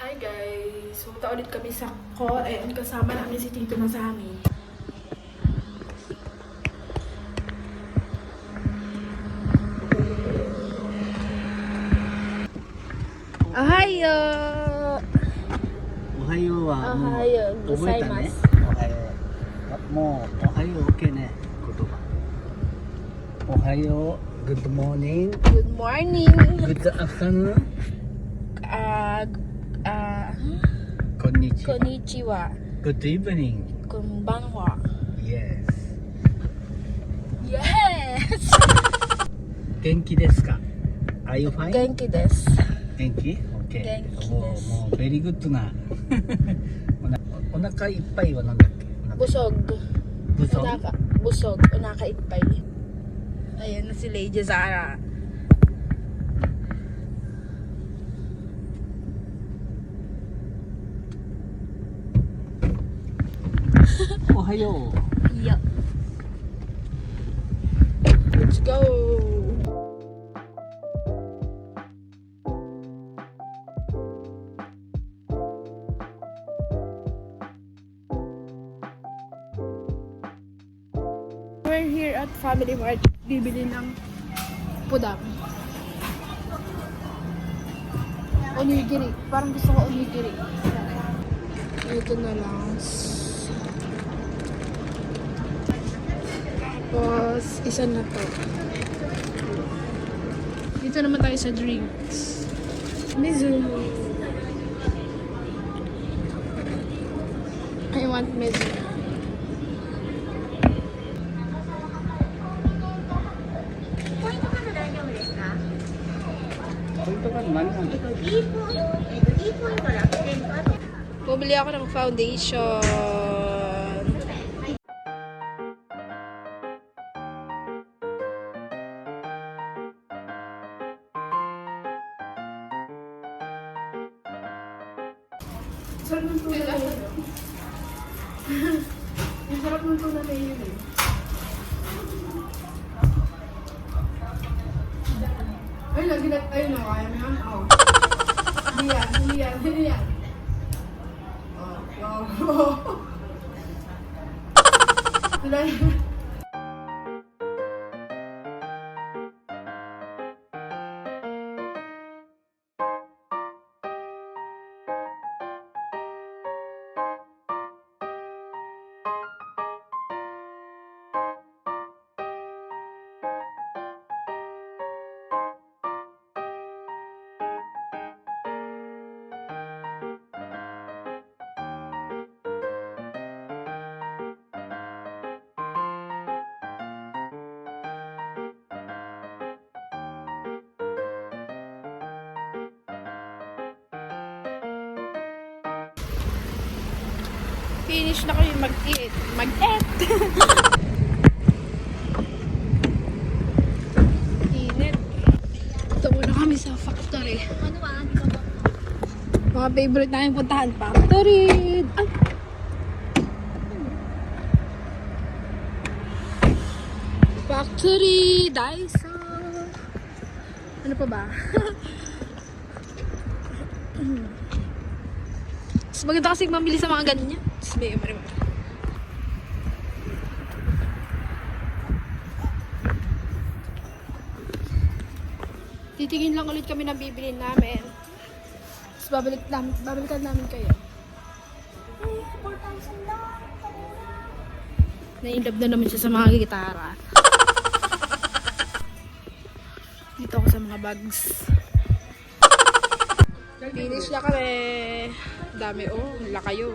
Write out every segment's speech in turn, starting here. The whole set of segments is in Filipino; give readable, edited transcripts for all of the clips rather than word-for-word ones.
Hi guys! Punta ulit kami sa Coen. Kasama namin si Tito Masami. Ohayo! Ohayo wa Ohayo, gozaimasu. Ohayo. もう、おはよう OK ね、言葉。おはよう、Good morning, Good morning! Good afternoon, Konnichiwa, Konnichiwa. Good evening. Konbanwa. Yes. Yes! 元気ですか Are you fine? Genki desu. 元気 ?OK。元気です。もう、ベリーグッドな。お腹いっぱいはなんだっけ Busog. Busog? Busog. Unaka-itpay. Ayan na si Lady Zara. Ohayo. Yeah. Let's go. We're here at Family Mart. Bibili ng pudam. Onigiri. Parang gusto ko onigiri. Ito na lang. Tapos, isa na to. Dito naman tayo sa drinks. Mizuno. I want Mizuno. ポイントカード何なんだっけ D ポイント楽天とあと Bumili ako ng foundation. Sarap ng tuna na yun. Ang sarap ng tuna na yun eh. Ay, lagi na, ayun na, kaya mo yan. Oh. Hindi yan. Oh. Wala yan. Finish na kayo mag-eat. Init. Ito muna kami sa factory. Mga favorite namin puntahan. Factory! Ay! Factory! Daiso! Ano pa ba? Mas maganda kasi mamili sa mga ganyan. May marimar. Titingin lang ulit kami ng bibili namin. Tapos babalikan namin kayo. 4,000 lang. Na-inlove na naman siya sa mga gitara. Dito ako sa mga bags. Finish na kami. Dami wala kayo.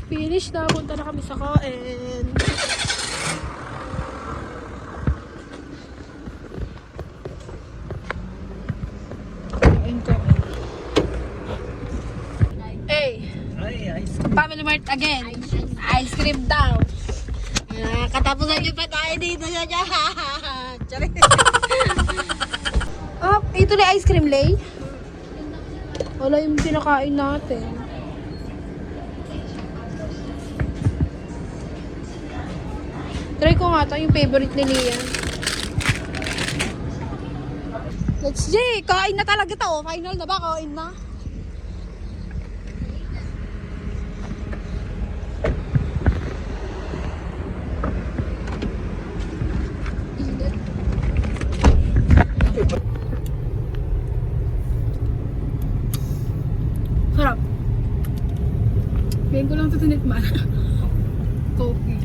Finish na. Punta na kami sa Coen. Hey! Ay, ice cream. Family Mart again. Ice cream daw. Katapusan niyo pa tayo dito sa dyan. Charing. Oh, ito na ice cream, Lay. Wala yung pinakain natin. Try ko nga ito, yung favorite ni Lian. Let's G, kain na talaga to. Final na ba? Kain na. Sarap. Ngayon ko lang ito tinikman. Coffee.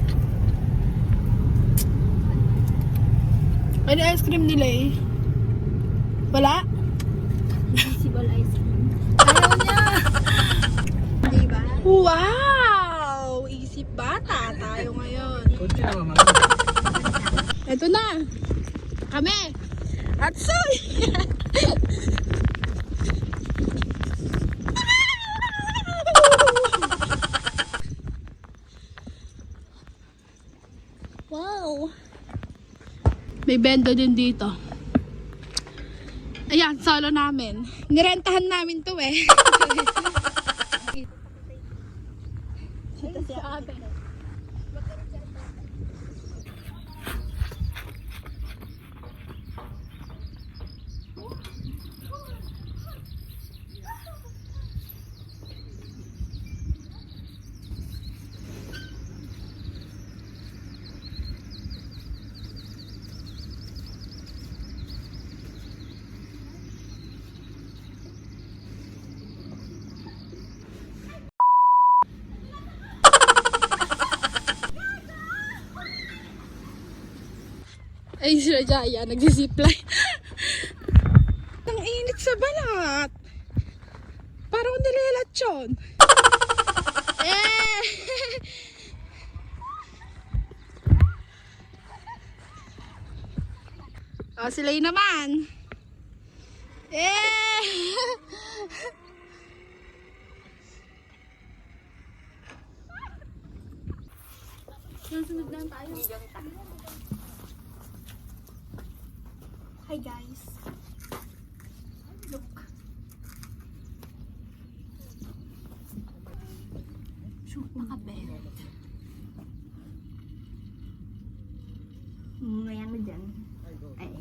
Ano ice cream nila eh? Wala? Visible ice cream. Ayaw niya! Diba? Wow! Isip bata tayo ngayon. Kunti naman. Ito na! Kami! At soy! Wow! May benda din dito. Ayan, solo namin. Nirentahan namin to eh. Ito si Ate. Ay, sila Jaya, nag-zipline. Ang init sa balat. Parang nilelatsyon. Eh! Oh, sila yun naman. Eh! Sunod lang tayo. Hi guys. Look. Shoot, nakabelt. Ngayon mo dyan. Ay.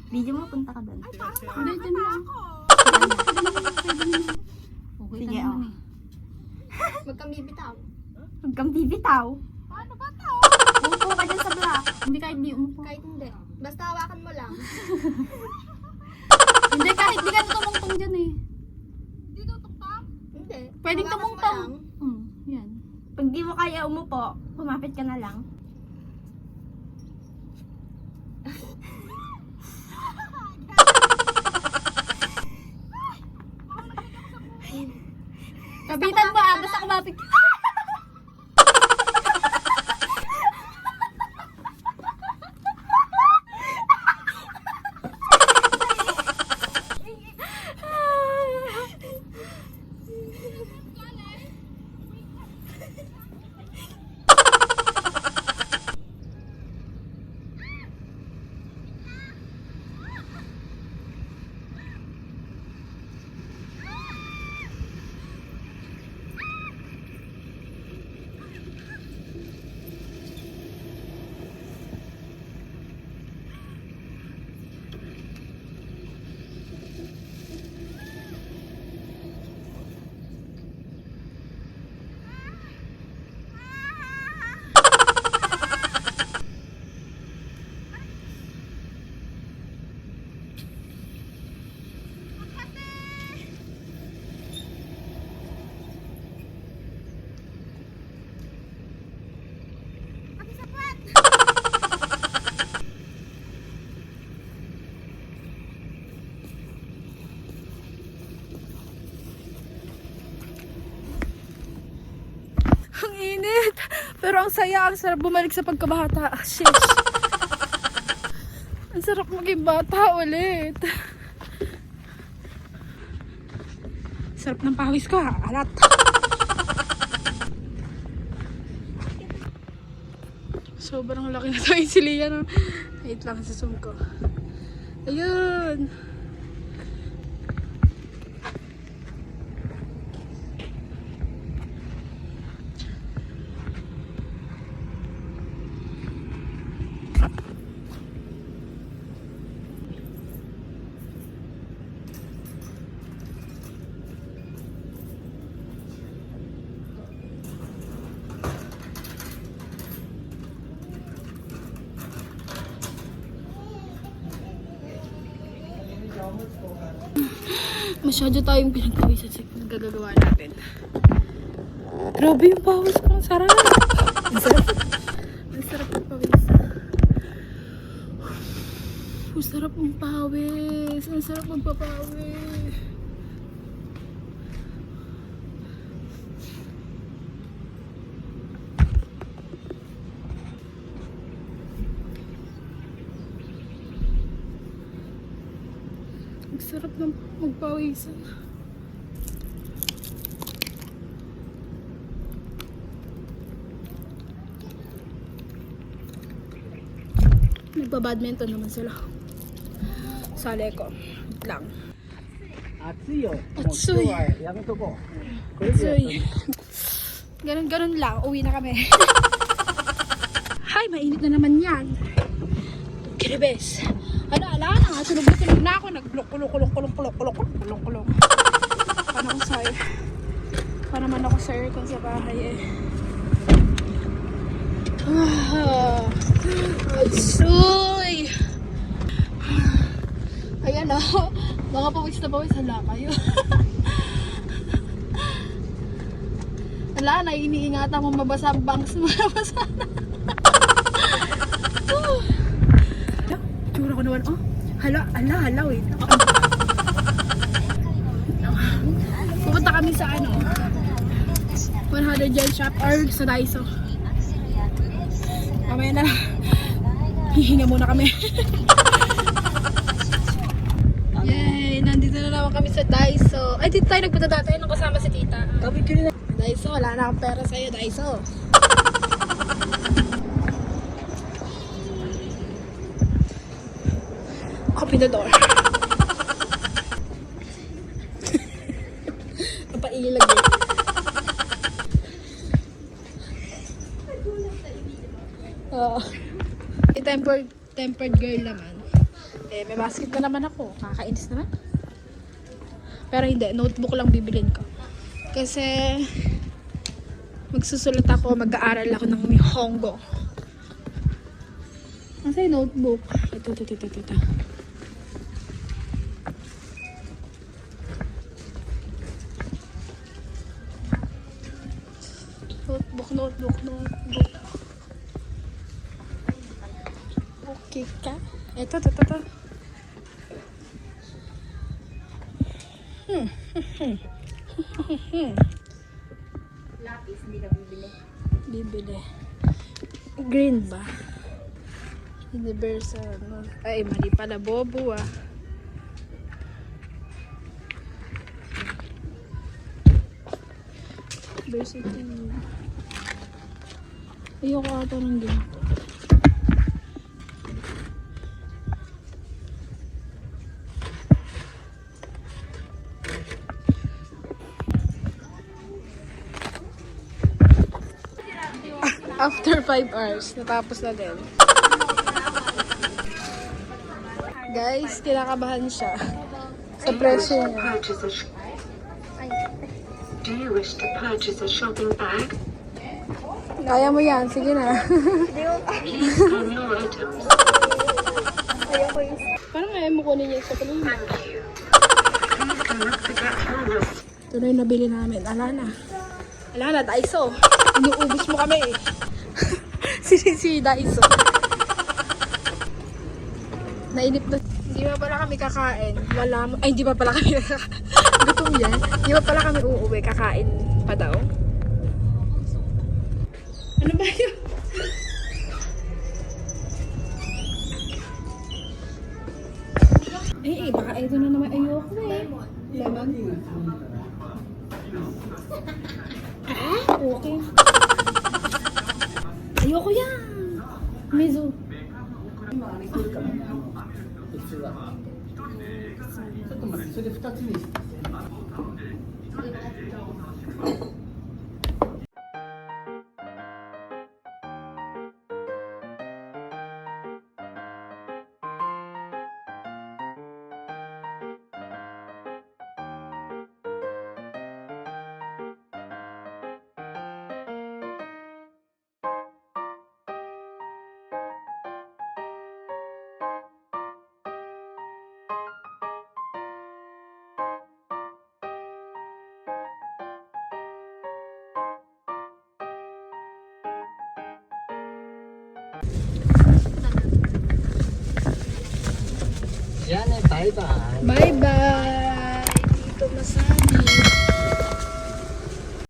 Video mo, punta ka doon. Hindi, dyan na ako. Okay, sige, oh. Huwag kang bibitaw. Huwag kang bibitaw. Paano ba to? Umupo ka dyan sa block. Hindi, kahit di umupo. Kahit hindi. Basta hawakan mo lang. Hindi, kahit di ka tumungtong dyan eh. Hindi. Pwedeng Hawakan mo tumungtong. lang. Yan. Pag di mo kaya umupo, kumapit ka na lang. Kapitan mo ah, basta kumapit ka. Ang init. Pero ang saya, ang sarap bumalik sa pagkabata. Sheesh. Ang sarap maging bata ulit. Sarap ng pawis ko ha. Alat. Sobrang laki na ito yung siliya. No? Wait lang sa zoom ko. Ayun. Masyado tayong pinagpawisan sa gagagawa natin. Grabe yung pawis ko. Ang sarap. Ang sarap. Ang sarap ng pawis. Ang sarap ng pawis. Ang sarap magpapawis. Ang sarap ng magpawisan. Nagpa-badminton naman sila. Sali ko. Wait lang. 暑いよ。暑いもう今日はやめとこう。これ以上やっとね Ganun lang. Uwi na kami. Hay, mainit na naman yan. Kiribes. Ala na. Tulog na ako. Nag-kulong. Paano ako sa Paano naman ako sa aircon sa bahay eh. Atsoy! Ayan o. Mga pawis na pawis. Hala kayo. Wala na, iniingatan mo mabasa ang bangs mo. Mabasa na. Tsura ko naman. Oh, hala, wait. Pupunta kami sa 100 yen shop or sa Daiso. Mamaya na. Hihinga muna kami. Yay! Nandito na naman kami sa Daiso. Ay, dito tayo nagpunta dati nung kasama si tita. Daiso, wala na akong pera sa'yo, Daiso. Open the door. Napailag yun. Oo. Tempered girl naman. Eh, may basket na naman ako. Kakainis naman. Pero hindi, notebook lang bibilin ko. Kasi magsusulat ako, mag-aaral ako ng Nihongo. Kasi notebook. Ito. Notebook. Okay ka? Ito. Lapis, hindi ka bibili. Bibili. Green ba? Universal. No? Ay, mali pala. Bobo ah. University. Ayoko ata ng ganito. After 5 hours, natapos na din. Guys, kinakabahan siya sa presyo niya. Do you wish to purchase a shopping bag? Kaya mo yan, sige na. Please scan your items. Parang ayaw mo kunin niya sa pulong. Thank you. Please do not forget your receipt. Ito na yung nabili namin. Ala na, Daiso. Inuubos mo kami eh. si Daiso. Nainip na. Hindi pa pala kami kakain. Ay, hindi pa pala kami kakain. Gutom yan. Hindi pa pala kami uuwi. Kakain pa daw. Ano ba yun? Baka ito na naman ayoko eh. Lemon. Okay. Ayoko yan. Mizu. 普通はちょっと待って、それ2つにして。Bye-bye. Bye-bye.